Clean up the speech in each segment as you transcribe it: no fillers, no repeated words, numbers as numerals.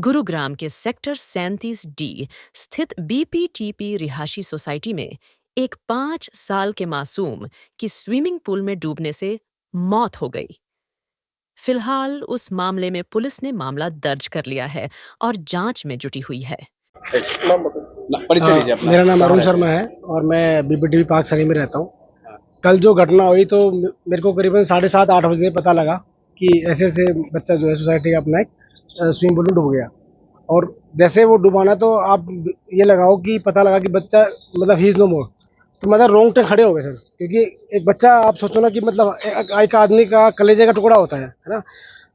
गुरुग्राम के sector 37D स्थित BPTP रिहायशी सोसाइटी में एक 5 साल के मासूम की स्विमिंग पूल में डूबने से मौत हो गई। फिलहाल उस मामले में पुलिस ने मामला दर्ज कर लिया है और जांच में जुटी हुई है। परिचय दीजिए अपना। मेरा नाम अरुण शर्मा है और मैं बीपीटीपी पार्क सरी में रहता हूँ। कल जो घटना हुई तो मेरे को करीबन 7:30-8 बजे पता लगा कि ऐसे ऐसे बच्चा जो है सोसाइटी का अपना एक स्विमिंग पूल में डूब गया। और जैसे वो डुबाना तो आप ये लगाओ कि पता लगा कि बच्चा मतलब ही इज नो मोर, तो मतलब रोंगटे खड़े हो गए सर। क्योंकि एक बच्चा आप सोचो ना कि मतलब एक आदमी का कलेजे का टुकड़ा होता है ना।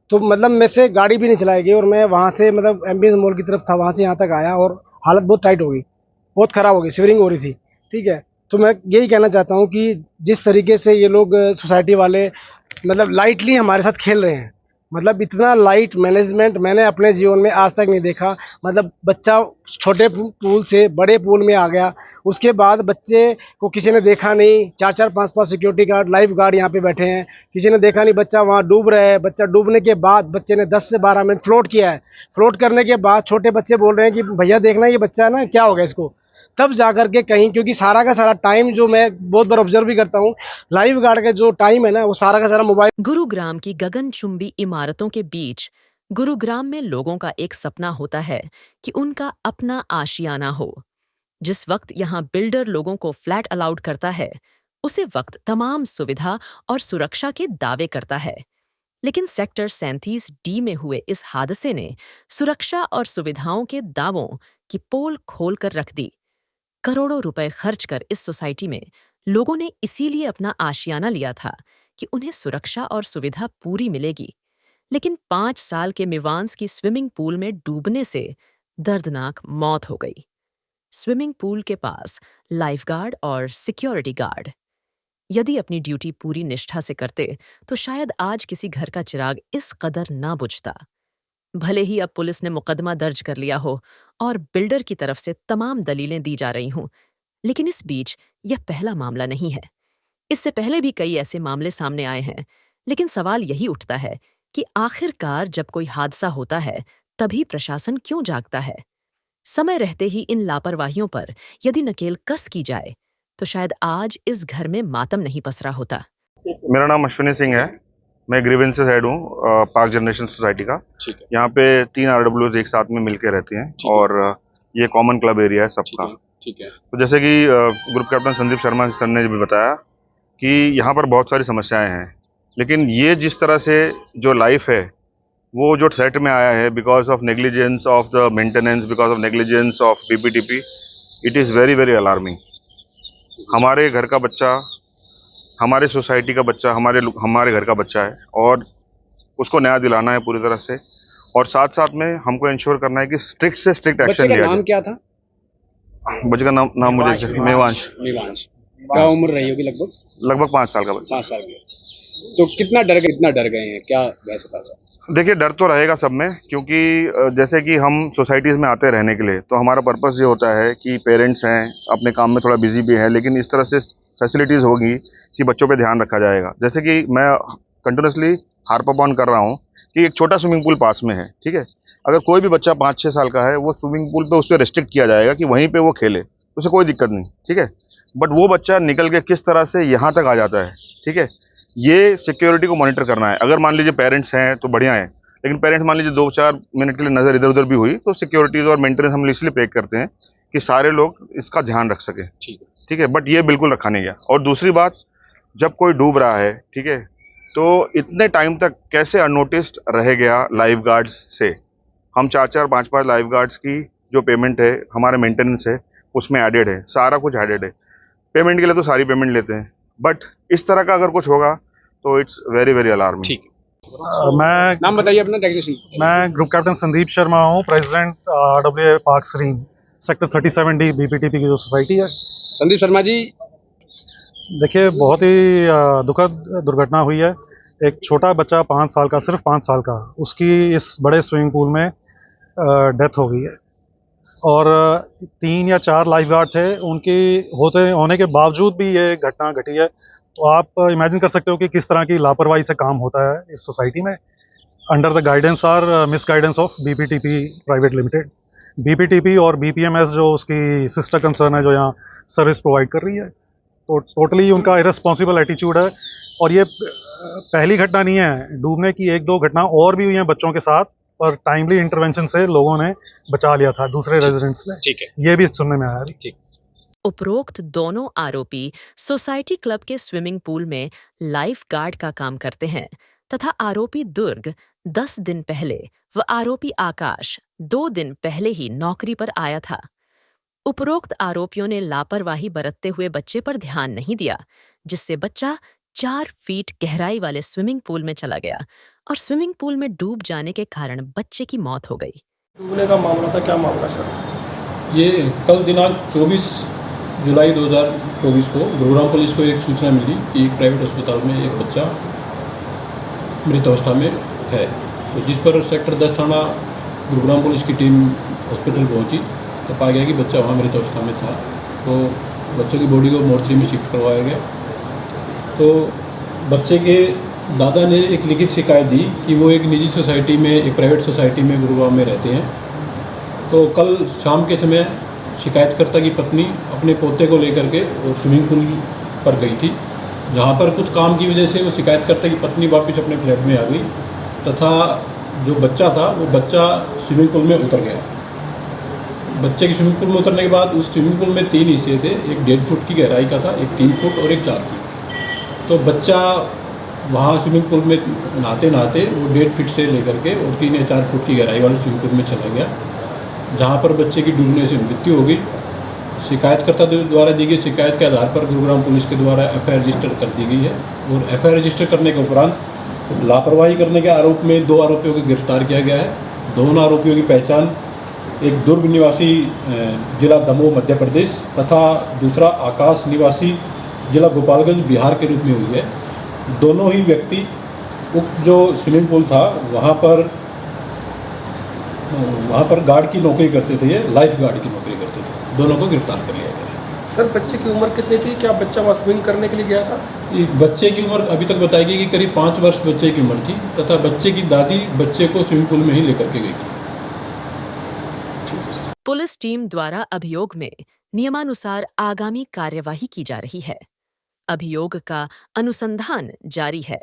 तो मतलब मेरे से गाड़ी भी नहीं चलाई गई और मैं वहाँ से मतलब एमबीएस मॉल की तरफ था, वहाँ से यहाँ तक आया और हालत बहुत टाइट हो गई, बहुत ख़राब हो गई, शिवरिंग हो रही थी। ठीक है, तो मैं यही कहना चाहता हूँ कि जिस तरीके से ये लोग सोसाइटी वाले मतलब लाइटली हमारे साथ खेल रहे हैं, मतलब इतना लाइट मैनेजमेंट मैंने अपने जीवन में आज तक नहीं देखा। मतलब बच्चा छोटे पूल से बड़े पूल में आ गया, उसके बाद बच्चे को किसी ने देखा नहीं। 4-4 5-5 सिक्योरिटी गार्ड लाइफ गार्ड यहाँ पे बैठे हैं, किसी ने देखा नहीं बच्चा वहाँ डूब रहा है। बच्चा डूबने के बाद बच्चे ने 10 से 12 मिनट फ्लोट किया है। फ्लोट करने के बाद छोटे बच्चे बोल रहे हैं कि भैया देखना ये बच्चा है ना, क्या हो गया इसको। तब जाकर के कहीं, क्योंकि सारा का सारा टाइम जो मैं बहुत बार ऑब्जर्व भी करता हूँ, लाइफ गार्ड का जो टाइम है ना वो सारा का सारा मोबाइल। गुरुग्राम की गगनचुंबी इमारतों के बीच गुरुग्राम में लोगों का एक सपना होता है कि उनका अपना आशियाना हो। जिस वक्त यहाँ बिल्डर लोगों को फ्लैट अलाउड करता है, उसी वक्त तमाम सुविधा और सुरक्षा के दावे करता है। लेकिन सेक्टर 37D में हुए इस हादसे ने सुरक्षा और सुविधाओं के दावों की पोल खोल कर रख दी। करोड़ों रुपए खर्च कर इस सोसाइटी में लोगों ने इसीलिए अपना आशियाना लिया था कि उन्हें सुरक्षा और सुविधा पूरी मिलेगी। लेकिन 5 साल के मिवांस की स्विमिंग पूल में डूबने से दर्दनाक मौत हो गई। स्विमिंग पूल के पास लाइफगार्ड और सिक्योरिटी गार्ड यदि अपनी ड्यूटी पूरी निष्ठा से करते तो शायद आज किसी घर का चिराग इस कदर ना बुझता। भले ही अब पुलिस ने मुकदमा दर्ज कर लिया हो और बिल्डर की तरफ से तमाम दलीलें दी जा रही हों, लेकिन इस बीच यह पहला मामला नहीं है। इससे पहले भी कई ऐसे मामले सामने आए हैं। लेकिन सवाल यही उठता है कि आखिरकार जब कोई हादसा होता है तभी प्रशासन क्यों जागता है। समय रहते ही इन लापरवाहियों पर यदि नकेल कस की जाए तो शायद आज इस घर में मातम नहीं पसरा होता। मेरा नाम अश्विनी सिंह है। मैं ग्रीवेंसेस हेड हूँ पार्क जनरेशन सोसाइटी का। ठीक है, यहाँ पे 3 आरडब्ल्यूज एक साथ में मिलके रहती हैं ठीक है। और ये कॉमन क्लब एरिया है सबका। ठीक है। तो जैसे कि group captain Sandeep Sharma sir ने भी बताया कि यहाँ पर बहुत सारी समस्याएं हैं, लेकिन ये जिस तरह से जो लाइफ है वो जो सेट में आया है because of negligence of the maintenance, because of negligence of BPTP, it is very very alarming. हमारे घर का बच्चा, हमारे सोसाइटी का बच्चा, हमारे घर का बच्चा है और उसको न्याय दिलाना है पूरी तरह से, और साथ साथ में हमको इंश्योर करना है कि स्ट्रिक्ट से स्ट्रिक्ट एक्शन लिया जाए। नाम क्या था? बच्चे का नाम मुझे मेवांश। क्या उम्र रही होगी? लगभग 5 साल का बच्चा। 5 साल की। तो कितना डर गए हैं, क्या वैसा था? देखिए, डर तो रहेगा सब में, क्योंकि जैसे कि हम सोसाइटीज़ में आते रहने के लिए, तो हमारा पर्पस ये होता है कि पेरेंट्स हैं अपने काम में थोड़ा बिजी भी है, लेकिन इस तरह से फैसिलिटीज़ होगी कि बच्चों पे ध्यान रखा जाएगा। जैसे कि मैं कंटिन्यूसली हार्प ऑन कर रहा हूँ कि एक छोटा स्विमिंग पूल पास में है, ठीक है। अगर कोई भी बच्चा 5-6 साल का है, वो स्विमिंग पूल पे उससे रिस्ट्रिक्ट किया जाएगा कि वहीं पे वो खेले, उसे कोई दिक्कत नहीं, ठीक है। बट वो बच्चा निकल के किस तरह से यहाँ तक आ जाता है, ठीक है, ये सिक्योरिटी को मॉनिटर करना है। अगर मान लीजिए पेरेंट्स हैं तो बढ़िया है, लेकिन पेरेंट्स मान लीजिए 2-4 मिनट के लिए नज़र इधर उधर भी हुई तो सिक्योरिटीज और मेंटेनेंस हम इसलिए पे करते हैं कि सारे लोग इसका ध्यान रख सकें, ठीक है। बट ये बिल्कुल रखा नहीं गया। और दूसरी बात, जब कोई डूब रहा है, ठीक है, तो इतने टाइम तक कैसे अननोटिस्ड रह गया लाइफ गार्ड्स से। हम 4-4 5-5 लाइफ गार्ड्स की जो पेमेंट है, हमारे मेंटेनेंस है, उसमें एडेड है, सारा कुछ एडेड है। पेमेंट के लिए तो सारी पेमेंट लेते हैं, बट इस तरह का अगर कुछ होगा तो इट्स वेरी वेरी अलार्मिंग। ठीक है। मैं नाम बताइए अपना, डेजिग्नेशन। मैं ग्रुप कैप्टन संदीप शर्मा हूँ, president RWA park serene, sector 37D BPTP की जो सोसाइटी है। संदीप शर्मा जी, देखिए, बहुत ही दुखद दुर्घटना हुई है। एक छोटा बच्चा 5 साल का, सिर्फ 5 साल का, उसकी इस बड़े स्विमिंग पूल में डेथ हो गई है। और 3 या 4 लाइफ गार्ड थे, उनकी होने के बावजूद भी ये घटना घटी है। तो आप इमेजिन कर सकते हो कि किस तरह की लापरवाही से काम होता है इस सोसाइटी में। अंडर द गाइडेंस और misguidance of BPTP private limited. BPTP और BPMS जो उसकी सिस्टर कंसर्न है जो यहाँ सर्विस प्रोवाइड कर रही है, तो टोटली उनका इरेस्पॉन्सिबल एटीट्यूड है। और ये पहली घटना नहीं है, डूबने की 1-2 घटना और भी हुई हैं बच्चों के साथ, पर टाइमली इंटरवेंशन से लोगों ने बचा लिया था दूसरे रेजिडेंट्स ने। ठीक है, ये भी सुनने में आया। ठीक। उपरोक्त दोनों आरोपी सोसाइटी क्लब के स्विमिंग पूल में लाइफ गार्ड का काम करते हैं तथा आरोपी दुर्ग 10 दिन पहले व आरोपी आकाश 2 दिन पहले ही नौकरी पर आया था। उपरोक्त आरोपियों ने लापरवाही बरतते हुए बच्चे पर ध्यान नहीं दिया, जिससे बच्चा 4 फीट गहराई वाले स्विमिंग पूल में चला गया और स्विमिंग पूल में डूब जाने के कारण बच्चे की मौत हो गई। डूबने का मामला था, क्या मामला सर? ये कल दिनांक 24 जुलाई 2024 को गुरुग्राम पुलिस को एक सूचना मिली कि एक प्राइवेट अस्पताल में एक बच्चा मृत अवस्था में है, तो जिस पर सेक्टर 10 थाना गुरुग्राम पुलिस की टीम हॉस्पिटल पहुंची तो पाया गया कि बच्चा वहां मृत अवस्था में था। तो बच्चे की बॉडी को मोर्चरी में शिफ्ट करवाया गया। तो बच्चे के दादा ने एक लिखित शिकायत दी कि वो एक निजी सोसाइटी में, एक प्राइवेट सोसाइटी में गुरुग्राम में रहते हैं। तो कल शाम के समय शिकायतकर्ता की पत्नी अपने पोते को लेकर के और स्विमिंग पूल पर गई थी, जहां पर कुछ काम की वजह से वो शिकायतकर्ता की पत्नी वापस अपने फ्लैट में आ गई तथा जो बच्चा था वो बच्चा स्विमिंग पूल में उतर गया। बच्चे की स्विमिंग पूल में उतरने के बाद उस स्विमिंग पूल में 3 हिस्से थे, एक 1.5 फुट की गहराई का था, एक 3 फुट और एक 4 फुट। तो बच्चा वहाँ स्विमिंग पूल में नहाते नहाते वो 1.5 फीट से लेकर के और 3 या 4 फुट की गहराई वाले स्विमिंग पूल में चला गया, जहाँ पर बच्चे की डूबने से मृत्यु हो गई। शिकायतकर्ता द्वारा दी गई शिकायत के आधार पर गुरुग्राम पुलिस के द्वारा FIR रजिस्टर कर दी गई है और FIR रजिस्टर करने के उपरांत लापरवाही करने के आरोप में 2 आरोपियों को गिरफ्तार किया गया है। दोनों आरोपियों की पहचान एक दुर्ग निवासी जिला दमोह मध्य प्रदेश तथा दूसरा आकाश निवासी जिला गोपालगंज बिहार के रूप में हुई है। दोनों ही व्यक्ति उक्त जो स्विमिंग पूल था वहाँ पर गार्ड की नौकरी करते थे, ये लाइफ गार्ड की नौकरी करते थे। दोनों को गिरफ्तार कर लिया गया। सर बच्चे की उम्र कितनी थी? क्या बच्चा वहाँ स्विमिंग करने के लिए गया था? बच्चे की उम्र अभी तक बताई गई कि करीब 5 वर्ष बच्चे की उम्र थी तथा बच्चे की दादी बच्चे को स्विमिंग पूल में ही लेकर के गई थी। पुलिस टीम द्वारा अभियोग में नियमानुसार आगामी कार्यवाही की जा रही है। अभियोग का अनुसंधान जारी है।